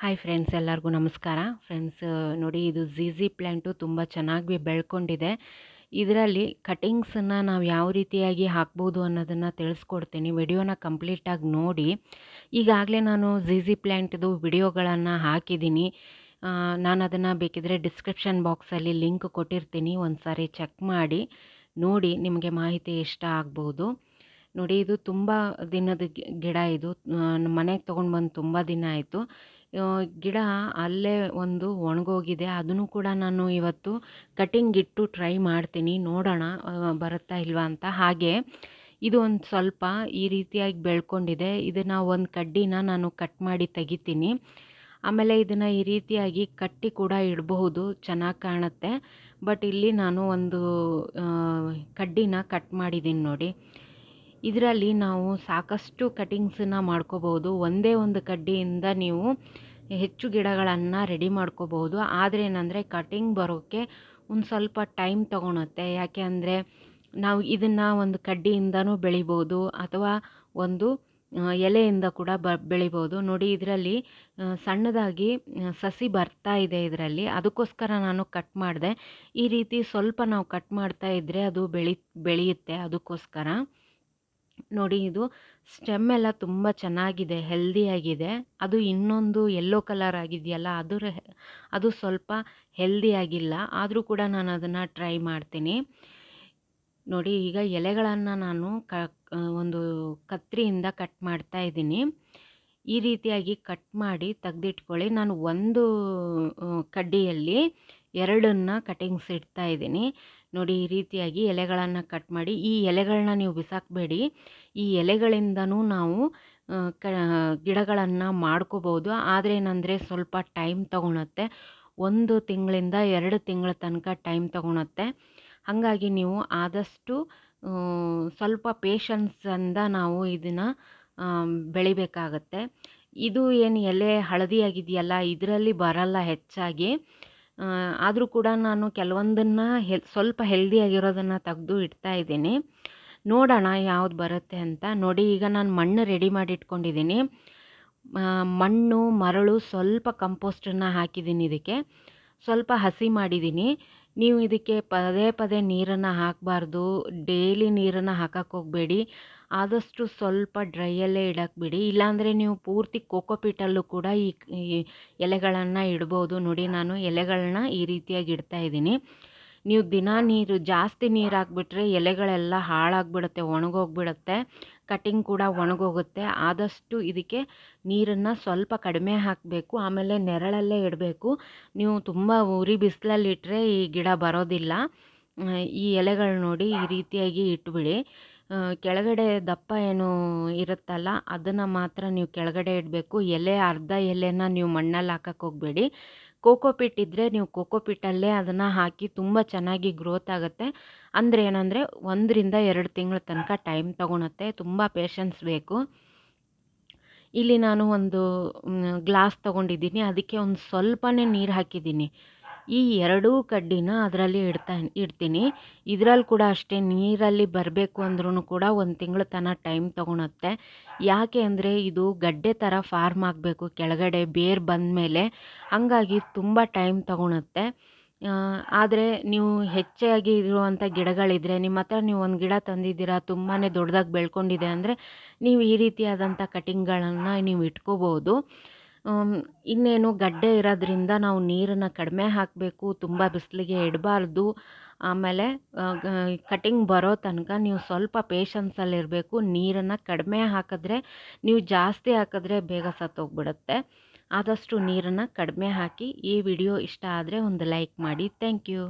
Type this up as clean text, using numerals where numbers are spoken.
Hi friends, ಎಲ್ಲರಿಗೂ ನಮಸ್ಕಾರ. Friends, ನೋಡಿ, ಇದು ಝೀಝಿ ಪ್ಲ್ಯಾಂಟು ತುಂಬ ಚೆನ್ನಾಗಿ ಬೆಳ್ಕೊಂಡಿದೆ. ಇದರಲ್ಲಿ ಕಟಿಂಗ್ಸನ್ನು ನಾವು ಯಾವ ರೀತಿಯಾಗಿ ಹಾಕ್ಬೋದು ಅನ್ನೋದನ್ನು ತಿಳಿಸ್ಕೊಡ್ತೀನಿ. ವಿಡಿಯೋನ ಕಂಪ್ಲೀಟಾಗಿ ನೋಡಿ. ಈಗಾಗಲೇ ನಾನು ಝೀಝಿ ಪ್ಲ್ಯಾಂಟ್ದು ವಿಡಿಯೋಗಳನ್ನು ಹಾಕಿದ್ದೀನಿ. ನಾನು ಅದನ್ನು ಬೇಕಿದ್ರೆ ಡಿಸ್ಕ್ರಿಪ್ಷನ್ ಬಾಕ್ಸಲ್ಲಿ ಲಿಂಕ್ ಕೊಟ್ಟಿರ್ತೀನಿ. ಒಂದು ಸಾರಿ ಚೆಕ್ ಮಾಡಿ ನೋಡಿ, ನಿಮಗೆ ಮಾಹಿತಿ ಇಷ್ಟ ಆಗ್ಬೋದು. ನೋಡಿ, ಇದು ತುಂಬ ದಿನದ ಗಿಡ. ಇದು ನಮ್ಮ ಮನೆಗೆ ತೊಗೊಂಡು ಬಂದು ತುಂಬ ದಿನ ಆಯಿತು. ಗಿಡ ಅಲ್ಲೇ ಒಂದು ಒಣಗೋಗಿದೆ. ಅದನ್ನು ಕೂಡ ನಾನು ಇವತ್ತು ಕಟಿಂಗ್ ಇಟ್ಟು ಟ್ರೈ ಮಾಡ್ತೀನಿ, ನೋಡೋಣ ಬರುತ್ತಾ ಇಲ್ವಾ ಅಂತ. ಹಾಗೆ ಇದು ಒಂದು ಸ್ವಲ್ಪ ಈ ರೀತಿಯಾಗಿ ಬೆಳ್ಕೊಂಡಿದೆ. ಇದನ್ನು ಒಂದು ಕಡ್ಡಿನ ನಾನು ಕಟ್ ಮಾಡಿ ತೆಗಿತೀನಿ. ಆಮೇಲೆ ಇದನ್ನು ಈ ರೀತಿಯಾಗಿ ಕಟ್ಟಿ ಕೂಡ ಇಡಬಹುದು, ಚೆನ್ನಾಗಿ ಕಾಣುತ್ತೆ. ಬಟ್ ಇಲ್ಲಿ ನಾನು ಒಂದು ಕಡ್ಡಿನ ಕಟ್ ಮಾಡಿದ್ದೀನಿ ನೋಡಿ. ಇದರಲ್ಲಿ ನಾವು ಸಾಕಷ್ಟು ಕಟಿಂಗ್ಸನ್ನು ಮಾಡ್ಕೋಬೋದು. ಒಂದೇ ಒಂದು ಕಡ್ಡಿಯಿಂದ ನೀವು ಹೆಚ್ಚು ಗಿಡಗಳನ್ನು ರೆಡಿ ಮಾಡ್ಕೋಬೋದು. ಆದರೆ ಏನಂದರೆ ಕಟಿಂಗ್ ಬರೋಕ್ಕೆ ಒಂದು ಸ್ವಲ್ಪ ಟೈಮ್ ತೊಗೊಳುತ್ತೆ. ಯಾಕೆ ಅಂದರೆ ನಾವು ಇದನ್ನು ಒಂದು ಕಡ್ಡಿಯಿಂದನೂ ಬೆಳಿಬೋದು ಅಥವಾ ಒಂದು ಎಲೆಯಿಂದ ಕೂಡ ಬೆಳಿಬೋದು. ನೋಡಿ, ಇದರಲ್ಲಿ ಸಣ್ಣದಾಗಿ ಸಸಿ ಬರ್ತಾ ಇದೆ ಇದರಲ್ಲಿ. ಅದಕ್ಕೋಸ್ಕರ ನಾನು ಕಟ್ ಮಾಡಿದೆ. ಈ ರೀತಿ ಸ್ವಲ್ಪ ನಾವು ಕಟ್ ಮಾಡ್ತಾ ಇದ್ದರೆ ಅದು ಬೆಳೆಯುತ್ತೆ. ಅದಕ್ಕೋಸ್ಕರ ನೋಡಿ, ಇದು ಸ್ಟೆಮ್ ಎಲ್ಲ ತುಂಬ ಚೆನ್ನಾಗಿದೆ, ಹೆಲ್ದಿಯಾಗಿದೆ. ಅದು ಇನ್ನೊಂದು ಯೆಲ್ಲೋ ಕಲರ್ ಆಗಿದೆಯಲ್ಲ, ಅದು ಸ್ವಲ್ಪ ಹೆಲ್ದಿಯಾಗಿಲ್ಲ. ಆದರೂ ಕೂಡ ನಾನು ಅದನ್ನು ಟ್ರೈ ಮಾಡ್ತೀನಿ. ನೋಡಿ, ಈಗ ಎಲೆಗಳನ್ನು ನಾನು ಒಂದು ಕತ್ರಿಯಿಂದ ಕಟ್ ಮಾಡ್ತಾ ಇದ್ದೀನಿ. ಈ ರೀತಿಯಾಗಿ ಕಟ್ ಮಾಡಿ ತೆಗೆದಿಟ್ಕೊಳ್ಳಿ. ನಾನು ಒಂದು ಕಡ್ಡಿಯಲ್ಲಿ ಎರಡನ್ನ ಕಟಿಂಗ್ಸ್ ಇಡ್ತಾ ಇದ್ದೀನಿ. ನೋಡಿ, ಈ ರೀತಿಯಾಗಿ ಎಲೆಗಳನ್ನು ಕಟ್ ಮಾಡಿ. ಈ ಎಲೆಗಳನ್ನ ನೀವು ಬಿಸಾಕಬೇಡಿ. ಈ ಎಲೆಗಳಿಂದನೂ ನಾವು ಗಿಡಗಳನ್ನು ಮಾಡ್ಕೋಬೋದು. ಆದರೆ ಏನಂದರೆ ಸ್ವಲ್ಪ ಟೈಮ್ ತೊಗೊಳುತ್ತೆ. 1 ತಿಂಗಳಿಂದ 2 ತಿಂಗಳ ತನಕ ಟೈಮ್ ತೊಗೊಳುತ್ತೆ. ಹಾಗಾಗಿ ನೀವು ಆದಷ್ಟು ಸ್ವಲ್ಪ ಪೇಷನ್ಸಿಂದ ನಾವು ಇದನ್ನು ಬೆಳಿಬೇಕಾಗತ್ತೆ. ಇದು ಏನು ಎಲೆ ಹಳದಿಯಾಗಿದೆಯಲ್ಲ, ಇದರಲ್ಲಿ ಬರಲ್ಲ ಹೆಚ್ಚಾಗಿ. ಆದರೂ ಕೂಡ ನಾನು ಕೆಲವೊಂದನ್ನು ಸ್ವಲ್ಪ ಹೆಲ್ದಿಯಾಗಿರೋದನ್ನು ತೆಗೆದು ಇಡ್ತಾ ಇದ್ದೀನಿ. ನೋಡೋಣ ಯಾವ್ದು ಬರುತ್ತೆ ಅಂತ. ನೋಡಿ, ಈಗ ನಾನು ಮಣ್ಣು ರೆಡಿ ಮಾಡಿ ಇಟ್ಕೊಂಡಿದ್ದೀನಿ. ಮಣ್ಣು, ಮರಳು, ಸ್ವಲ್ಪ ಕಂಪೋಸ್ಟನ್ನು ಹಾಕಿದ್ದೀನಿ. ಇದಕ್ಕೆ ಸ್ವಲ್ಪ ಹಸಿ ಮಾಡಿದ್ದೀನಿ. ನೀವು ಇದಕ್ಕೆ ಪದೇ ಪದೇ ನೀರನ್ನು ಹಾಕಬಾರ್ದು. ಡೈಲಿ ನೀರನ್ನು ಹಾಕಕ್ಕೆ ಹೋಗಬೇಡಿ. ಆದಷ್ಟು ಸ್ವಲ್ಪ ಡ್ರೈಯಲ್ಲೇ ಇಡಕ್ಕೆ ಬಿಡಿ. ಇಲ್ಲಾಂದರೆ ನೀವು ಪೂರ್ತಿ ಕೋಕೋಪೀಟಲ್ಲೂ ಕೂಡ ಈ ಎಲೆಗಳನ್ನು ಇಡ್ಬೋದು. ನೋಡಿ, ನಾನು ಎಲೆಗಳನ್ನ ಈ ರೀತಿಯಾಗಿ ಇಡ್ತಾ ಇದ್ದೀನಿ. ನೀವು ಜಾಸ್ತಿ ನೀರು ಹಾಕ್ಬಿಟ್ರೆ ಎಲೆಗಳೆಲ್ಲ ಹಾಳಾಗ್ಬಿಡುತ್ತೆ, ಒಣಗೋಗ್ಬಿಡುತ್ತೆ. ಕಟಿಂಗ್ ಕೂಡ ಒಣಗೋಗುತ್ತೆ. ಆದಷ್ಟು ಇದಕ್ಕೆ ನೀರನ್ನು ಸ್ವಲ್ಪ ಕಡಿಮೆ ಹಾಕಬೇಕು. ಆಮೇಲೆ ನೆರಳಲ್ಲೇ ಇಡಬೇಕು. ನೀವು ತುಂಬ ಉರಿ ಬಿಸಿಲಲ್ಲಿ ಇಟ್ಟರೆ ಈ ಗಿಡ ಬರೋದಿಲ್ಲ. ಈ ಎಲೆಗಳು ನೋಡಿ ಈ ರೀತಿಯಾಗಿ ಇಟ್ಬಿಡಿ. ಕೆಳಗಡೆ ದಪ್ಪ ಏನು ಇರುತ್ತಲ್ಲ, ಅದನ್ನು ಮಾತ್ರ ನೀವು ಕೆಳಗಡೆ ಇಡಬೇಕು. ಅರ್ಧ ಎಲೆನ ನೀವು ಮಣ್ಣಲ್ಲಿ ಹಾಕಕ್ಕೆ ಹೋಗಬೇಡಿ. ಕೋಕೋಪೀಟ್ ಇದ್ದರೆ ನೀವು ಕೋಕೋಪೀಟಲ್ಲೇ ಅದನ್ನು ಹಾಕಿ ತುಂಬ ಚೆನ್ನಾಗಿ ಗ್ರೋತ್ ಆಗುತ್ತೆ. ಅಂದರೆ ಏನಂದರೆ 1 ರಿಂದ 2 ತಿಂಗಳ ತನಕ ಟೈಮ್ ತೊಗೊಳುತ್ತೆ. ತುಂಬ ಪೇಷನ್ಸ್ ಬೇಕು. ಇಲ್ಲಿ ನಾನು ಒಂದು ಗ್ಲಾಸ್ ತೊಗೊಂಡಿದ್ದೀನಿ. ಅದಕ್ಕೆ ಒಂದು ಸ್ವಲ್ಪನೇ ನೀರು ಹಾಕಿದ್ದೀನಿ. ಈ 2 ಕಡ್ಡಿನ ಅದರಲ್ಲಿ ಇಡ್ತೀನಿ. ಇದರಲ್ಲಿ ಕೂಡ ಅಷ್ಟೇ, ನೀರಲ್ಲಿ ಬರಬೇಕು ಅಂದ್ರೂ ಕೂಡ 1 ತಿಂಗಳ ತನಕ ಟೈಮ್ ತೊಗೊಳುತ್ತೆ. ಯಾಕೆ ಅಂದರೆ ಇದು ಗಡ್ಡೆ ಥರ ಫಾರ್ಮ್ ಆಗಬೇಕು ಕೆಳಗಡೆ ಬೇರು ಬಂದಮೇಲೆ. ಹಾಗಾಗಿ ತುಂಬ ಟೈಮ್ ತೊಗೊಳುತ್ತೆ. ಆದರೆ ನೀವು ಹೆಚ್ಚಾಗಿ ಇರುವಂಥ ಗಿಡಗಳಿದ್ದರೆ, ನಿಮ್ಮ ಹತ್ರ ನೀವು ಒಂದು ಗಿಡ ತಂದಿದ್ದೀರಾ, ತುಂಬಾ ದೊಡ್ಡದಾಗಿ ಬೆಳ್ಕೊಂಡಿದೆ ಅಂದರೆ ನೀವು ಈ ರೀತಿಯಾದಂಥ ಕಟಿಂಗ್ಗಳನ್ನು ನೀವು ಇಟ್ಕೋಬೋದು. ಇನ್ನೇನು ಗಡ್ಡೆ ಇರೋದ್ರಿಂದ ನಾವು ನೀರನ್ನು ಕಡಿಮೆ ಹಾಕಬೇಕು, ತುಂಬ ಬಿಸಿಲಿಗೆ ಇಡಬಾರ್ದು. ಆಮೇಲೆ ಕಟಿಂಗ್ ಬರೋ ತನಕ ನೀವು ಸ್ವಲ್ಪ ಪೇಷನ್ಸಲ್ಲಿರಬೇಕು. ನೀರನ್ನು ಕಡಿಮೆ ಹಾಕಿದ್ರೆ, ನೀವು ಜಾಸ್ತಿ ಹಾಕಿದ್ರೆ ಬೇಗ ಸತ್ತೋಗ್ಬಿಡುತ್ತೆ. ಆದಷ್ಟು ನೀರನ್ನು ಕಡಿಮೆ ಹಾಕಿ. ಈ ವಿಡಿಯೋ ಇಷ್ಟ ಆದರೆ ಒಂದು ಲೈಕ್ ಮಾಡಿ. Thank you.